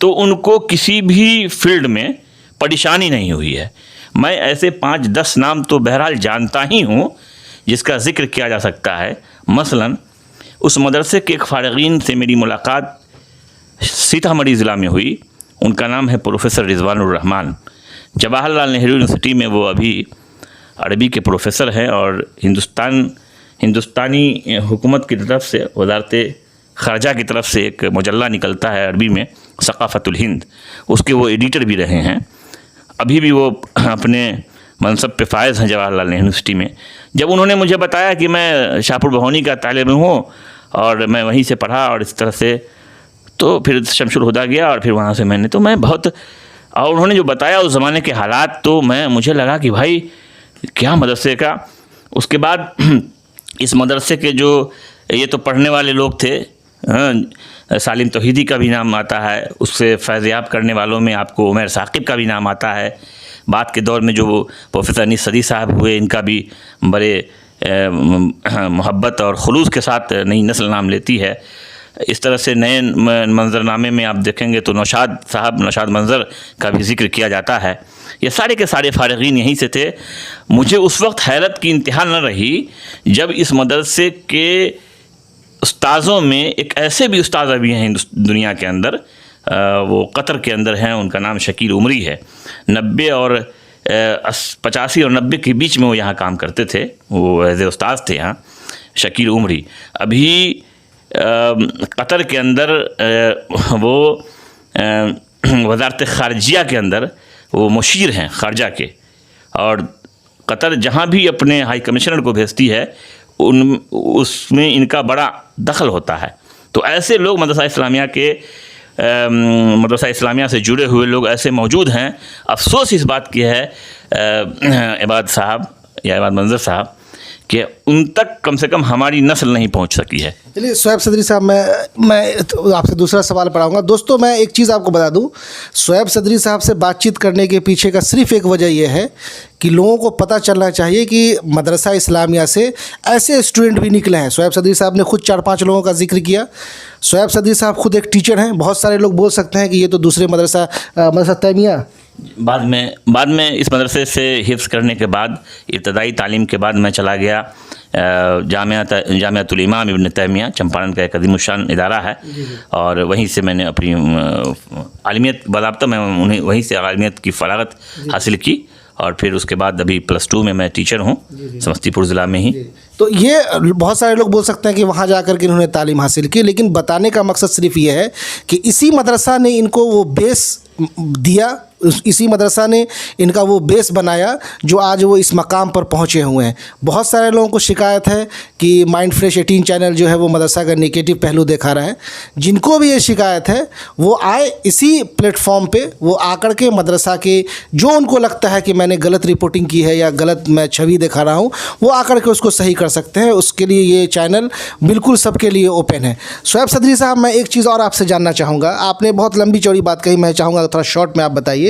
تو ان کو کسی بھی فیلڈ میں پریشانی نہیں ہوئی ہے. میں ایسے 5-10 نام تو بہرحال جانتا ہی ہوں جس کا ذکر کیا جا سکتا ہے. مثلا اس مدرسے کے ایک فارغین سے میری ملاقات سیتامڑھی ضلع میں ہوئی. ان کا نام ہے پروفیسر رضوان الرحمان. جواہر لال نہرو یونیورسٹی میں وہ ابھی عربی کے پروفیسر ہیں اور ہندوستانی حکومت کی طرف سے وزارت خارجہ کی طرف سے ایک مجلہ نکلتا ہے عربی میں ثقافت الہند، اس کے وہ ایڈیٹر بھی رہے ہیں. ابھی بھی وہ اپنے منصب پہ فائز ہیں جواہر لال نہرو یونیورسٹی میں. جب انہوں نے مجھے بتایا کہ میں شاہپور بہونی کا طالب ہوں اور میں وہیں سے پڑھا اور اس طرح سے، تو پھر شمس الہدیٰ گیا اور پھر وہاں سے میں بہت، اور انہوں نے جو بتایا اس زمانے کے حالات، تو مجھے لگا کہ بھائی کیا مدرسے کا. اس کے بعد اس مدرسے کے جو یہ تو پڑھنے والے لوگ تھے، سالم توحیدی کا بھی نام آتا ہے، اس سے فیض یاب کرنے والوں میں آپ کو عمیر ثاقب کا بھی نام آتا ہے. بعد کے دور میں جو پروفیسر انیس صدی صاحب ہوئے، ان کا بھی بڑے محبت اور خلوص کے ساتھ نئی نسل نام لیتی ہے. اس طرح سے نئے منظرنامے میں آپ دیکھیں گے تو نوشاد منظر کا بھی ذکر کیا جاتا ہے. یہ سارے کے سارے فارغین یہیں سے تھے. مجھے اس وقت حیرت کی انتہا نہ رہی جب اس مدرسے کے استاذوں میں ایک ایسے بھی استاد ابھی ہیں دنیا کے اندر، وہ قطر کے اندر ہیں، ان کا نام شکیل عمری ہے. 85 اور 90 کے بیچ میں وہ یہاں کام کرتے تھے، وہ ایز اے استاذ تھے یہاں. شکیل عمری ابھی قطر کے اندر وہ وزارت خارجیہ کے اندر وہ مشیر ہیں خارجہ کے، اور قطر جہاں بھی اپنے ہائی کمشنر کو بھیجتی ہے اس میں ان کا بڑا دخل ہوتا ہے. تو ایسے لوگ مدرسہ اسلامیہ سے جڑے ہوئے لوگ ایسے موجود ہیں. افسوس اس بات کی ہے عباد منظر صاحب کہ ان تک کم سے کم ہماری نسل نہیں پہنچ سکی ہے. چلیے شعیب صدری صاحب، میں آپ سے دوسرا سوال پڑھاؤں گا. دوستوں میں ایک چیز آپ کو بتا دوں، شعیب صدری صاحب سے بات چیت کرنے کے پیچھے کا صرف ایک وجہ یہ ہے کہ لوگوں کو پتہ چلنا چاہیے کہ مدرسہ اسلامیہ سے ایسے اسٹوڈنٹ بھی نکلے ہیں. شعیب صدری صاحب نے خود 4-5 لوگوں کا ذکر کیا. شعیب صدری صاحب خود ایک ٹیچر ہیں. بہت سارے لوگ بول سکتے ہیں کہ یہ تو دوسرے مدرسہ تیمیہ. بعد میں اس مدرسے سے حفظ کرنے کے بعد ابتدائی تعلیم کے بعد میں چلا گیا جامعۃ الامام ابن تیمیہ، چمپارن کا ایک عظیم الشان ادارہ ہے، اور وہیں سے میں نے اپنی عالمیت باضابطہ میں وہیں سے عالمیت کی فراغت حاصل کی. اور پھر اس کے بعد ابھی +2 میں میں ٹیچر ہوں سمستی پور ضلع میں ہی. تو یہ بہت سارے لوگ بول سکتے ہیں کہ وہاں جا کر کے انہوں نے تعلیم حاصل کی، لیکن بتانے کا مقصد صرف یہ ہے کہ اسی مدرسہ نے ان کو وہ بیس دیا، اسی مدرسہ نے ان کا وہ بیس بنایا جو آج وہ اس مقام پر پہنچے ہوئے ہیں. بہت سارے لوگوں کو شکایت ہے کہ مائنڈ فریش 18 چینل جو ہے وہ مدرسہ کا نگیٹو پہلو دکھا رہا ہے. جن کو بھی یہ شکایت ہے وہ آئے اسی پلیٹ فارم پہ، وہ آ کر کے مدرسہ کے جو ان کو لگتا ہے کہ میں نے غلط رپورٹنگ کی ہے یا غلط میں چھوی دکھا رہا ہوں، وہ آ کر کے اس کو صحیح کر سکتے ہیں. اس کے لیے یہ چینل بالکل سب کے لیے اوپن ہے. شعیب صدری صاحب، میں ایک چیز اور آپ سے جاننا چاہوں گا. آپ نے بہت لمبی چوڑی بات کہی، میں چاہوں گا تھوڑا شارٹ میں آپ بتائیے.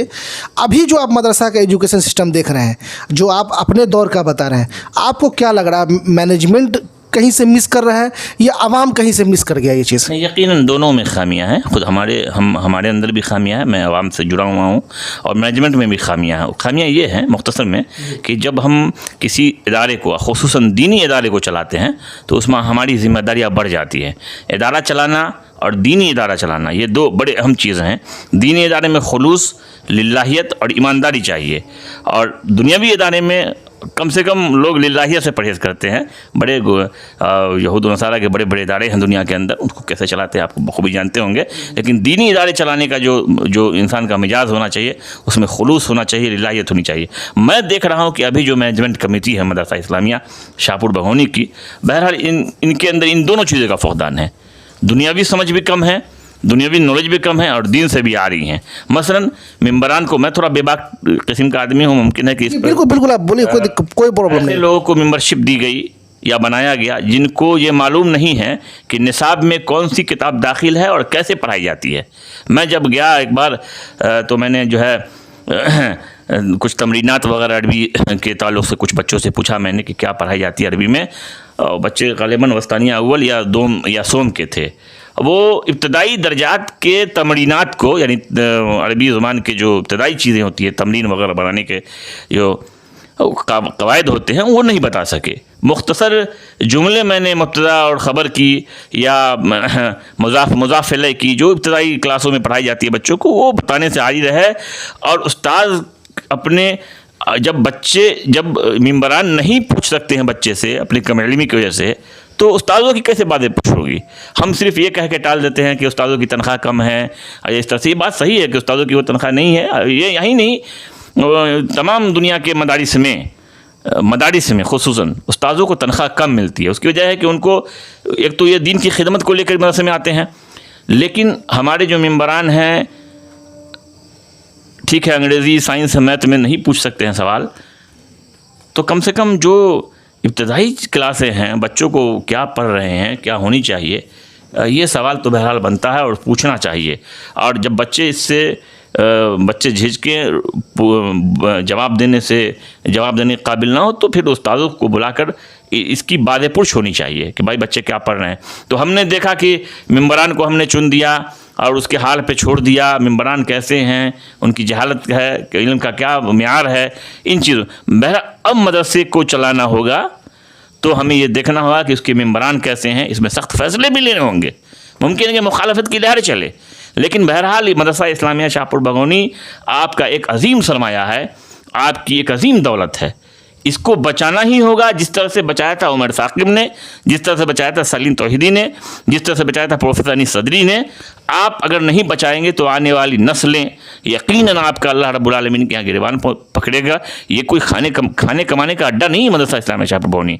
ابھی جو آپ مدرسہ کا ایجوکیشن سسٹم دیکھ رہے ہیں، جو آپ اپنے دور کا بتا رہے ہیں، آپ کو کیا لگ رہا ہے؟ مینجمنٹ کہیں سے مس کر رہا ہے یا عوام کہیں سے مس کر گیا یہ چیز؟ یقیناً دونوں میں خامیاں ہیں. خود ہمارے اندر بھی خامیاں ہیں، میں عوام سے جڑا ہوا ہوں، اور مینجمنٹ میں بھی خامیاں ہیں. خامیاں یہ ہیں مختصر میں کہ جب ہم کسی ادارے کو، خصوصاً دینی ادارے کو چلاتے ہیں تو اس میں ہماری ذمہ داریاں بڑھ جاتی ہیں. ادارہ چلانا اور دینی ادارہ چلانا یہ دو بڑے اہم چیزیں ہیں. دینی ادارے میں خلوص، للہیت اور ایمانداری چاہیے، اور دنیاوی ادارے میں کم سے کم لوگ للہیت سے پرہیز کرتے ہیں. بڑے یہود و نصارہ کے بڑے ادارے ہیں دنیا کے اندر، ان کو کیسے چلاتے ہیں آپ کو بخوبی جانتے ہوں گے. لیکن دینی ادارے چلانے کا جو انسان کا مزاج ہونا چاہیے، اس میں خلوص ہونا چاہیے، للہیت ہونی چاہیے. میں دیکھ رہا ہوں کہ ابھی جو مینجمنٹ کمیٹی ہے مدرسہ اسلامیہ شاہپور بہونی کی، بہرحال ان کے اندر ان دونوں چیزوں کا فقدان ہے. دنیاوی سمجھ بھی کم ہے، دنیاوی نالج بھی کم ہے، اور دین سے بھی آ رہی ہیں. مثلا ممبران کو، میں تھوڑا بے باک قسم کا آدمی ہوں، ممکن ہے کہ بالکل آپ بولیے، کوئی پرابلم نہیں. لوگوں کو ممبرشپ دی گئی یا بنایا گیا جن کو یہ معلوم نہیں ہے کہ نصاب میں کون سی کتاب داخل ہے اور کیسے پڑھائی جاتی ہے. میں جب گیا ایک بار تو میں نے جو ہے کچھ تمرینات وغیرہ عربی کے تعلق سے کچھ بچوں سے پوچھا میں نے کہ کیا پڑھائی جاتی ہے عربی میں. بچے غالباً وسطانیہ اول یا دوم یا سوم کے تھے، وہ ابتدائی درجات کے تمرینات کو، یعنی عربی زبان کے جو ابتدائی چیزیں ہوتی ہیں، تمرین وغیرہ بنانے کے جو قواعد ہوتے ہیں، وہ نہیں بتا سکے. مختصر جملے میں نے مبتدا اور خبر کی یا مضاف الیہ کی جو ابتدائی کلاسوں میں پڑھائی جاتی ہے بچوں کو، وہ بتانے سے عاجز ہے. اور استاذ اپنے جب ممبران نہیں پوچھ سکتے ہیں بچے سے اپنی کم علمی کی وجہ سے، تو استاذوں کی کیسے باتیں پوچھو گی؟ ہم صرف یہ کہہ کے ٹال دیتے ہیں کہ استاذوں کی تنخواہ کم ہے. اس طرح سے یہ بات صحیح ہے کہ استاذوں کی وہ تنخواہ نہیں ہے. یہ یہی نہیں، تمام دنیا کے مدارس میں خصوصاً استاذوں کو تنخواہ کم ملتی ہے. اس کی وجہ ہے کہ ان کو ایک تو یہ دین کی خدمت کو لے کر مدرسے میں آتے ہیں، لیکن ہمارے جو ممبران ہیں، ٹھیک ہے انگریزی، سائنس، میتھ میں نہیں پوچھ سکتے ہیں سوال، تو کم سے کم جو ابتدائی کلاسیں ہیں، بچوں کو کیا پڑھ رہے ہیں، کیا ہونی چاہیے، یہ سوال تو بہرحال بنتا ہے اور پوچھنا چاہیے. اور جب بچے جھجھ کے جواب دینے کے قابل نہ ہو، تو پھر استاذوں کو بلا کر اس کی باتیں پرچھ ہونی چاہیے کہ بھائی بچے کیا پڑھ رہے ہیں. تو ہم نے دیکھا کہ ممبران کو ہم نے چن دیا اور اس کے حال پہ چھوڑ دیا. ممبران کیسے ہیں، ان کی جہالت ہے کہ علم کا کیا معیار ہے، ان چیزوں. بہرحال اب مدرسے کو چلانا ہوگا تو ہمیں یہ دیکھنا ہوگا کہ اس کے ممبران کیسے ہیں. اس میں سخت فیصلے بھی لینے ہوں گے. ممکن ہے کہ مخالفت کی لہر چلے، لیکن بہرحال مدرسہ اسلامیہ شاہپور بھگونی آپ کا ایک عظیم سرمایہ ہے، آپ کی ایک عظیم دولت ہے. اس کو بچانا ہی ہوگا، جس طرح سے بچایا تھا عمر ثاقب نے، جس طرح سے بچایا تھا سلیم توحیدی نے، جس طرح سے بچایا تھا پروفیسر انیس صدری نے. آپ اگر نہیں بچائیں گے تو آنے والی نسلیں یقیناً آپ کا اللہ رب العالمین کے یہاں گریبان پکڑے گا. یہ کوئی کھانے کمانے کا اڈا نہیں مدرسہ اسلامیہ شاہپور بھگونی.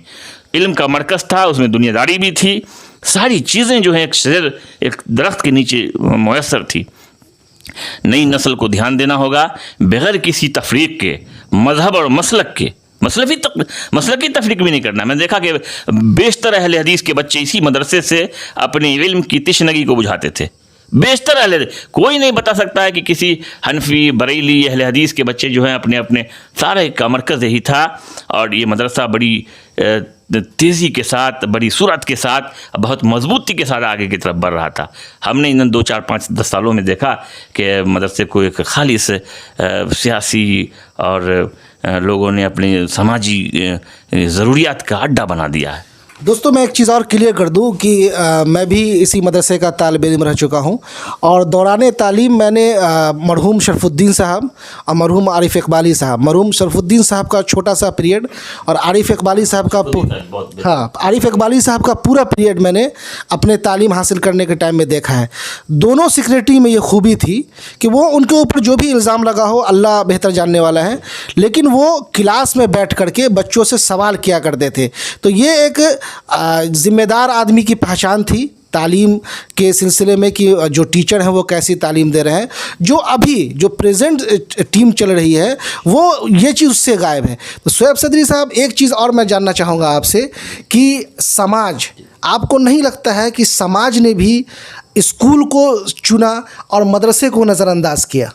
علم کا مرکز تھا، اس میں دنیا داری بھی تھی، ساری چیزیں جو ہیں ایک درخت کے نیچے میسر تھی. نئی نسل کو دھیان دینا ہوگا بغیر کسی تفریق کے، مذہب اور مسلک کے. مسلکی تفریق بھی نہیں کرنا. میں نے دیکھا کہ بیشتر اہل حدیث کے بچے اسی مدرسے سے اپنی علم کی تشنگی کو بجھاتے تھے. بیشتر اہل حدیث، کوئی نہیں بتا سکتا ہے کہ کسی حنفی، بریلی، اہل حدیث کے بچے جو ہیں اپنے سارے کا مرکز یہی تھا. اور یہ مدرسہ بڑی تیزی کے ساتھ، بڑی سرعت کے ساتھ، بہت مضبوطی کے ساتھ آگے کی طرف بڑھ رہا تھا. ہم نے ان 2 4 5 10 سالوں میں دیکھا کہ مدرسے کو ایک خالص سیاسی اور لوگوں نے اپنی سماجی ضروریات کا اڈا بنا دیا ہے. دوستوں میں ایک چیز اور کلیئر کر دوں کہ میں بھی اسی مدرسے کا طالب علم رہ چکا ہوں، اور دوران تعلیم میں نے مرحوم شرف الدین صاحب اور مرحوم عارف اقبالی صاحب، مرحوم شرف الدین صاحب کا چھوٹا سا پیریڈ اور عارف اقبالی صاحب کا پورا پیریڈ میں نے اپنے تعلیم حاصل کرنے کے ٹائم میں دیکھا ہے. دونوں سیکریٹری میں یہ خوبی تھی کہ وہ ان کے اوپر جو بھی الزام لگا ہو اللہ بہتر جاننے والا ہے، لیکن وہ کلاس میں بیٹھ کر کے بچوں سے سوال کیا کرتے تھے. تو یہ ایک ذمہ دار آدمی کی پہچان تھی تعلیم کے سلسلے میں کہ جو ٹیچر ہیں وہ کیسی تعلیم دے رہے ہیں. جو ابھی جو پریزنٹ ٹیم چل رہی ہے وہ یہ چیز اس سے غائب ہے. تو شعیب صدری صاحب، ایک چیز اور میں جاننا چاہوں گا آپ سے کہ سماج، آپ کو نہیں لگتا ہے کہ سماج نے بھی اسکول کو چنا اور مدرسے کو نظر انداز کیا؟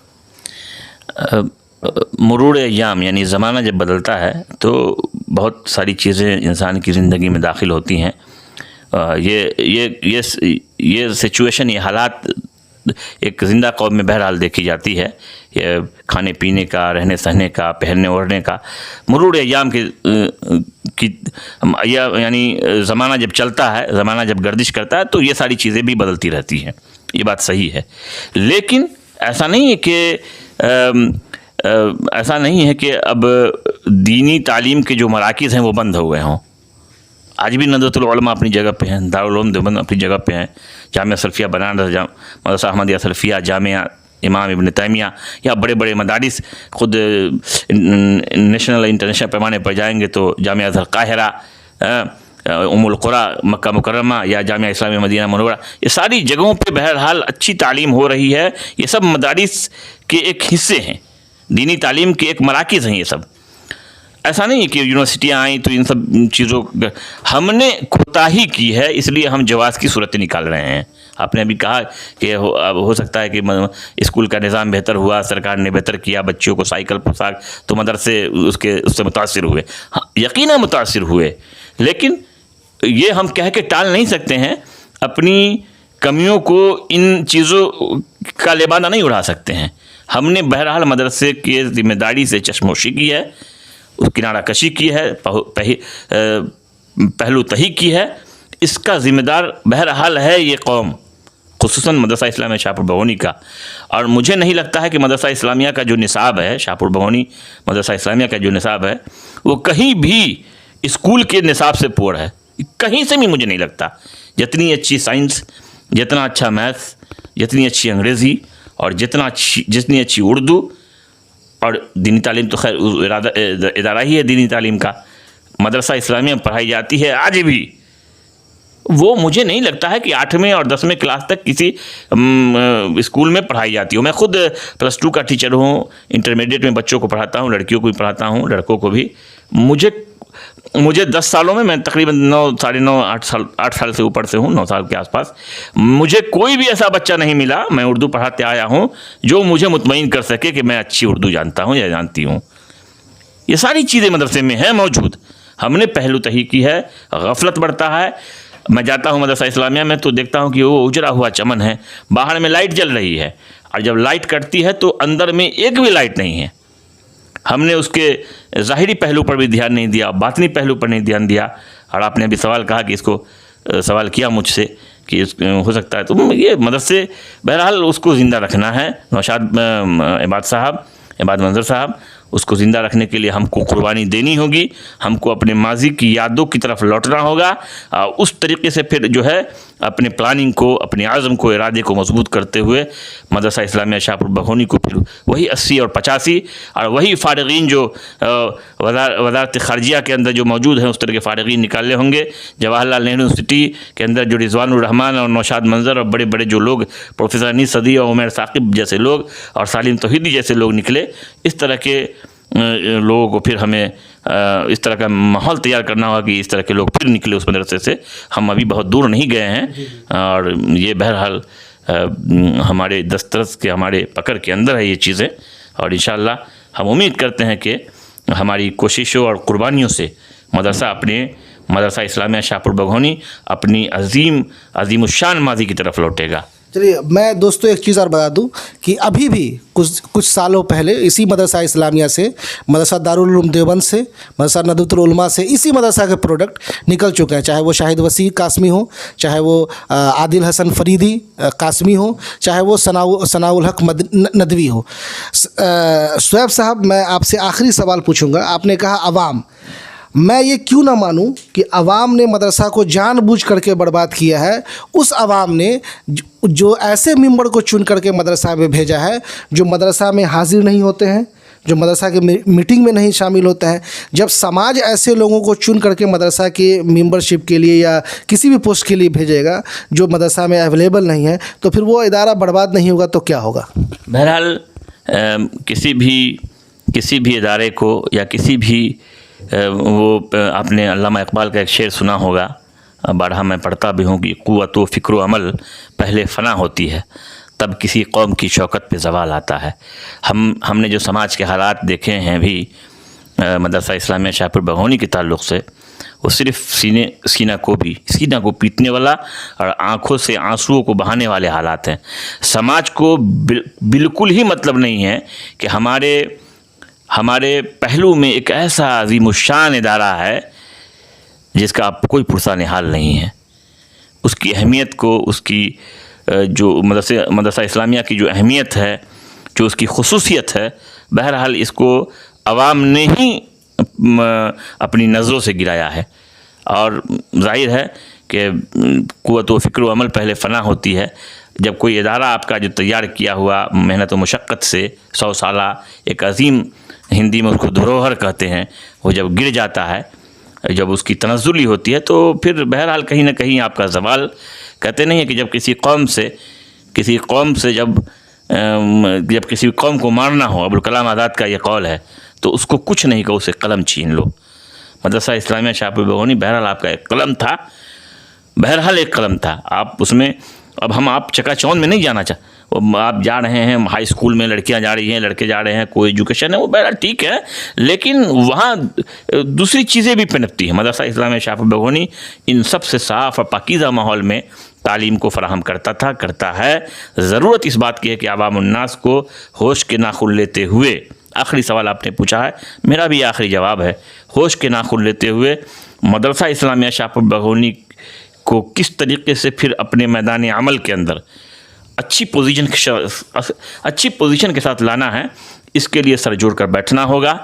مرور ایام، یعنی زمانہ جب بدلتا ہے تو بہت ساری چیزیں انسان کی زندگی میں داخل ہوتی ہیں. یہ سچویشن، یہ حالات ایک زندہ قوم میں بہرحال دیکھی جاتی ہے. یہ کھانے پینے کا، رہنے سہنے کا، پہننے اوڑھنے کا، مرور ایام یعنی زمانہ جب چلتا ہے، زمانہ جب گردش کرتا ہے تو یہ ساری چیزیں بھی بدلتی رہتی ہیں. یہ بات صحیح ہے، لیکن ایسا نہیں ہے کہ اب دینی تعلیم کے جو مراکز ہیں وہ بند ہوئے ہوں. آج بھی ندوۃ العلماء اپنی جگہ پہ ہیں، دارالعلوم دیوبند اپنی جگہ پہ ہیں، جامعہ سلفیہ بنارس، مدرسہ احمدیہ سلفیہ، جامعہ امام ابن تیمیہ، یا بڑے بڑے مدارس خود نیشنل انٹرنیشنل پیمانے پر جائیں گے تو جامعہ ازہر قاہرہ، ام القریٰ مکہ مکرمہ، یا جامعہ اسلامیہ مدینہ منورہ، یہ ساری جگہوں پہ بہرحال اچھی تعلیم ہو رہی ہے. یہ سب مدارس کے ایک حصے ہیں، دینی تعلیم کے ایک مراکز ہیں یہ سب. ایسا نہیں کہ یونیورسٹیاں آئیں تو ان سب چیزوں ہم نے کوتاہی کی ہے، اس لیے ہم جواز کی صورتیں نکال رہے ہیں. آپ نے ابھی کہا کہ ہو سکتا ہے کہ اسکول کا نظام بہتر ہوا، سرکار نے بہتر کیا، بچوں کو سائیکل پوشاک، تو مدرسے اس سے متاثر ہوئے. ہاں یقیناً متاثر ہوئے، لیکن یہ ہم کہہ کے ٹال نہیں سکتے ہیں. اپنی کمیوں کو ان چیزوں کا لبادہ نہیں اڑا سکتے ہیں. ہم نے بہرحال مدرسے کی ذمہ داری سے چشموشی کی ہے, اس کنارہ کشی کی ہے, پہلو تہی کی ہے. اس کا ذمہ دار بہرحال ہے یہ قوم, خصوصاً مدرسہ اسلامیہ شاہپور بغونی کا. اور مجھے نہیں لگتا ہے کہ مدرسہ اسلامیہ کا جو نصاب ہے, شاہپور بغونی مدرسہ اسلامیہ کا جو نصاب ہے, وہ کہیں بھی اسکول کے نصاب سے پور ہے. کہیں سے بھی مجھے نہیں لگتا. جتنی اچھی سائنس, جتنا اچھا میتھس, جتنی اچھی انگریزی, اور جتنی اچھی اردو, اور دینی تعلیم تو خیر ادارہ ہی ہے دینی تعلیم کا, مدرسہ اسلامیہ پڑھائی جاتی ہے آج بھی. وہ مجھے نہیں لگتا ہے کہ 8ویں اور 10ویں کلاس تک کسی اسکول میں پڑھائی جاتی ہو. میں خود +2 کا ٹیچر ہوں, انٹرمیڈیٹ میں بچوں کو پڑھاتا ہوں, لڑکیوں کو بھی پڑھاتا ہوں, لڑکوں کو بھی. مجھے 10 سالوں میں تقریباً 8 سال سے اوپر سے ہوں, 9 سال کے آس پاس, مجھے کوئی بھی ایسا بچہ نہیں ملا, میں اردو پڑھاتے آیا ہوں, جو مجھے مطمئن کر سکے کہ میں اچھی اردو جانتا ہوں یا جانتی ہوں. یہ ساری چیزیں مدرسے میں ہیں موجود. ہم نے پہلو تہی کی ہے. غفلت بڑھتا ہے. میں جاتا ہوں مدرسہ اسلامیہ میں تو دیکھتا ہوں کہ وہ اجڑا ہوا چمن ہے, باہر میں لائٹ جل رہی ہے, اور جب لائٹ کٹتی ہے تو اندر میں ایک بھی لائٹ نہیں ہے. ہم نے اس کے ظاہری پہلو پر بھی دھیان نہیں دیا, باطنی پہلو پر نہیں دھیان دیا. اور آپ نے ابھی سوال کہا کہ اس کو سوال کیا مجھ سے کہ ہو سکتا ہے, تو یہ مدرسے بہرحال اس کو زندہ رکھنا ہے. نوشاد عباد منظر صاحب, اس کو زندہ رکھنے کے لیے ہم کو قربانی دینی ہوگی. ہم کو اپنے ماضی کی یادوں کی طرف لوٹنا ہوگا. اس طریقے سے پھر جو ہے اپنے پلاننگ کو, اپنے عزم کو, ارادے کو مضبوط کرتے ہوئے مدرسہ اسلامیہ شاہپور بغونی کو پھر وہی 80 اور 85 اور وہی فارغین جو وزارت خارجیہ کے اندر جو موجود ہیں اس طرح کے فارغین نکالنے ہوں گے. جواہر لال نہرو یونیورسٹی کے اندر جو رضوان الرحمان اور نوشاد منظر اور بڑے بڑے جو لوگ, پروفیسر انیس صدی اور عمیر ثاقب جیسے لوگ اور سالم توحیدی جیسے لوگ نکلے, اس طرح کے لوگوں کو پھر ہمیں اس طرح کا ماحول تیار کرنا ہوگا کہ اس طرح کے لوگ پھر نکلے اس مدرسے سے. ہم ابھی بہت دور نہیں گئے ہیں, اور یہ بہرحال ہمارے دسترس کے, ہمارے پکڑ کے اندر ہے یہ چیزیں. اور انشاءاللہ ہم امید کرتے ہیں کہ ہماری کوششوں اور قربانیوں سے مدرسہ اسلامیہ شاہپور بغونی اپنی عظیم الشان ماضی کی طرف لوٹے گا. چلیے, میں دوستوں ایک چیز اور بتا دوں کہ ابھی بھی کچھ سالوں پہلے اسی مدرسہ اسلامیہ سے, مدرسہ دارالعلوم دیوبند سے, مدرسہ ندوۃ العلماء سے اسی مدرسہ کے پروڈکٹ نکل چکے ہیں. چاہے وہ شاہد وسیع قاسمی ہوں, چاہے وہ عادل حسن فریدی قاسمی ہوں, چاہے وہ ثناء الحق ندوی ہو. شعیب صاحب, میں آپ سے آخری سوال پوچھوں گا. آپ نے کہا عوام, میں یہ کیوں نہ مانوں کہ عوام نے مدرسہ کو جان بوجھ کر کے برباد کیا ہے. اس عوام نے جو ایسے ممبر کو چن کر کے مدرسہ میں بھیجا ہے جو مدرسہ میں حاضر نہیں ہوتے ہیں, جو مدرسہ کے میٹنگ میں نہیں شامل ہوتے ہیں. جب سماج ایسے لوگوں کو چن کر کے مدرسہ کی ممبرشپ کے لیے یا کسی بھی پوسٹ کے لیے بھیجے گا جو مدرسہ میں اویلیبل نہیں ہے, تو پھر وہ ادارہ برباد نہیں ہوگا تو کیا ہوگا؟ بہرحال کسی بھی ادارے کو یا کسی بھی وہ آپ نے علامہ اقبال کا ایک شعر سنا ہوگا, بارہا میں پڑھتا بھی ہوں کہ قوت و فکر و عمل پہلے فنا ہوتی ہے, تب کسی قوم کی شوکت پہ زوال آتا ہے. ہم نے جو سماج کے حالات دیکھے ہیں بھی مدرسہ اسلامیہ شاہپور بغونی کے تعلق سے, وہ صرف سینہ کو پیٹنے والا اور آنکھوں سے آنسوؤں کو بہانے والے حالات ہیں. سماج کو بالکل ہی مطلب نہیں ہے کہ ہمارے پہلو میں ایک ایسا عظیم الشان ادارہ ہے جس کا آپ کوئی پرسہ نحال نہیں ہے. اس کی اہمیت کو, اس کی جو مدرسہ اسلامیہ کی جو اہمیت ہے, جو اس کی خصوصیت ہے, بہرحال اس کو عوام نے ہی اپنی نظروں سے گرایا ہے. اور ظاہر ہے کہ قوت و فکر و عمل پہلے فنا ہوتی ہے. جب کوئی ادارہ آپ کا جو تیار کیا ہوا محنت و مشقت سے 100 سالہ ایک عظیم, ہندی میں اس کو دھروہر کہتے ہیں, وہ جب گر جاتا ہے, جب اس کی تنزلی ہوتی ہے, تو پھر بہرحال کہیں نہ کہیں آپ کا زوال. کہتے نہیں ہیں کہ جب کسی قوم کو مارنا ہو, ابوالکلام آزاد کا یہ قول ہے, تو اس کو کچھ نہیں کہو, اسے قلم چھین لو. مدرسہ اسلامیہ شاہپور بغونی بہرحال آپ کا ایک قلم تھا, آپ اس میں, اب آپ چکا چوند میں نہیں جانا چاہتے. آپ جا رہے ہیں ہائی اسکول میں, لڑکیاں جا رہی ہیں, لڑکے جا رہے ہیں, کوئی ایجوکیشن ہے, وہ بہرحال ٹھیک ہے, لیکن وہاں دوسری چیزیں بھی پنپتی ہیں. مدرسہ اسلامیہ شاہپور بغونی ان سب سے صاف اور پاکیزہ ماحول میں تعلیم کو فراہم کرتا تھا، کرتا ہے۔ ضرورت اس بات کی ہے کہ عوام الناس کو ہوش کے ناخن لیتے ہوئے، آخری سوال آپ نے پوچھا ہے، میرا بھی آخری جواب ہے، ہوش کے ناخن لیتے ہوئے مدرسہ اسلامیہ شاہپور بغونی کو کس طریقے سے پھر اپنے میدان عمل کے اندر اچھی پوزیشن کے ساتھ لانا ہے، اس کے لیے سر جوڑ کر بیٹھنا ہوگا۔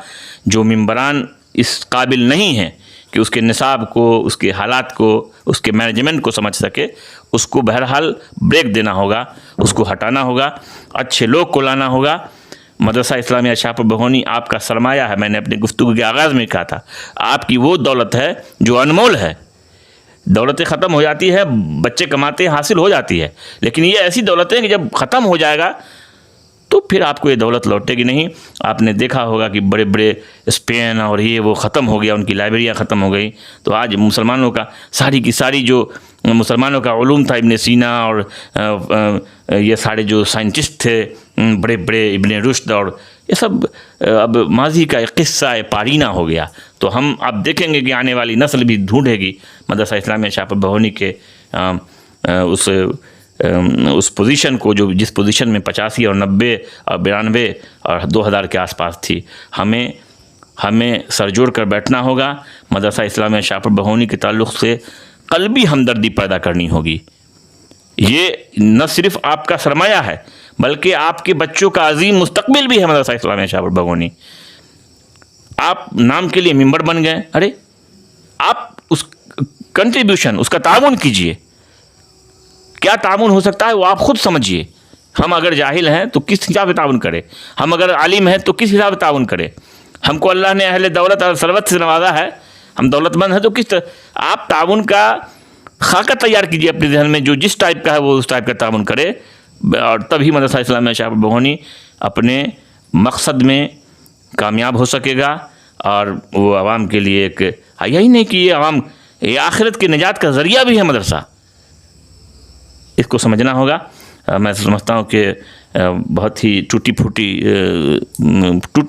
جو ممبران اس قابل نہیں ہیں کہ اس کے نصاب کو، اس کے حالات کو، اس کے مینجمنٹ کو سمجھ سکے، اس کو بہرحال بریک دینا ہوگا، اس کو ہٹانا ہوگا، اچھے لوگ کو لانا ہوگا۔ مدرسہ اسلامیہ شاہپور بغونی آپ کا سرمایہ ہے، میں نے اپنی گفتگو کے آغاز میں کہا تھا، آپ کی وہ دولت ہے جو انمول ہے۔ دولتیں ختم ہو جاتی ہے، بچے کماتے ہیں، حاصل ہو جاتی ہے، لیکن یہ ایسی دولتیں کہ جب ختم ہو جائے گا تو پھر آپ کو یہ دولت لوٹے گی نہیں۔ آپ نے دیکھا ہوگا کہ بڑے بڑے اسپین اور یہ وہ ختم ہو گیا، ان کی لائبریریاں ختم ہو گئی، تو آج مسلمانوں کا ساری کی ساری جو مسلمانوں کا علوم تھا، ابن سینا اور یہ سارے جو سائنٹسٹ تھے بڑے بڑے، ابن رشد، اور یہ سب اب ماضی کا ایک قصہ پارینہ ہو گیا۔ تو ہم اب دیکھیں گے کہ آنے والی نسل بھی ڈھونڈے گی مدرسہ اسلامیہ شاہپور بغونی کے اس پوزیشن کو، جو جس پوزیشن میں 85 اور 90 اور 92 اور 2000 کے آس پاس تھی۔ ہمیں سر جوڑ کر بیٹھنا ہوگا، مدرسہ اسلامیہ شاہپور بغونی کے تعلق سے قلبی ہمدردی پیدا کرنی ہوگی۔ یہ نہ صرف آپ کا سرمایہ ہے بلکہ آپ کے بچوں کا عظیم مستقبل بھی ہے مدرسہ اسلامیہ شاہپور بغونی۔ آپ نام کے لیے ممبر بن گئے، ارے آپ اس کنٹریبیوشن، اس کا تعاون کیجئے۔ کیا تعاون ہو سکتا ہے وہ آپ خود سمجھیے۔ ہم اگر جاہل ہیں تو کس حساب سے تعاون کریں، ہم اگر عالم ہیں تو کس حساب سے تعاون کریں۔ ہم کو اللہ نے اہل دولت اور ثروت سے نوازا ہے، ہم دولت مند ہیں، تو کس طرح آپ تعاون کا خاکہ تیار کیجئے اپنے ذہن میں، جو جس ٹائپ کا ہے وہ اس ٹائپ کا تعاون کرے، اور تبھی مدرسہ اسلامیہ شاہپور بغونی اپنے مقصد میں کامیاب ہو سکے گا، اور وہ عوام کے لیے ایک، یہی نہیں کہ یہ آخرت کی نجات کا ذریعہ بھی ہے مدرسہ، اس کو سمجھنا ہوگا۔ میں سمجھتا ہوں کہ بہت ہی ٹوٹے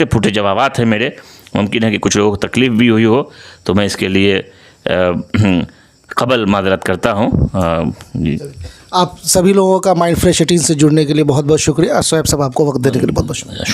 پھوٹے جوابات ہیں میرے، ممکن ہے کہ کچھ لوگوں کو تکلیف بھی ہوئی ہو، تو میں اس کے لیے قبل معذرت کرتا ہوں۔ جی، آپ سبھی لوگوں کا مائنڈ فریش 18 سے جڑنے کے لیے بہت بہت شکریہ۔ شعیب صاحب، آپ کو وقت دینے کے لیے بہت بہت شکریہ۔ شکریہ۔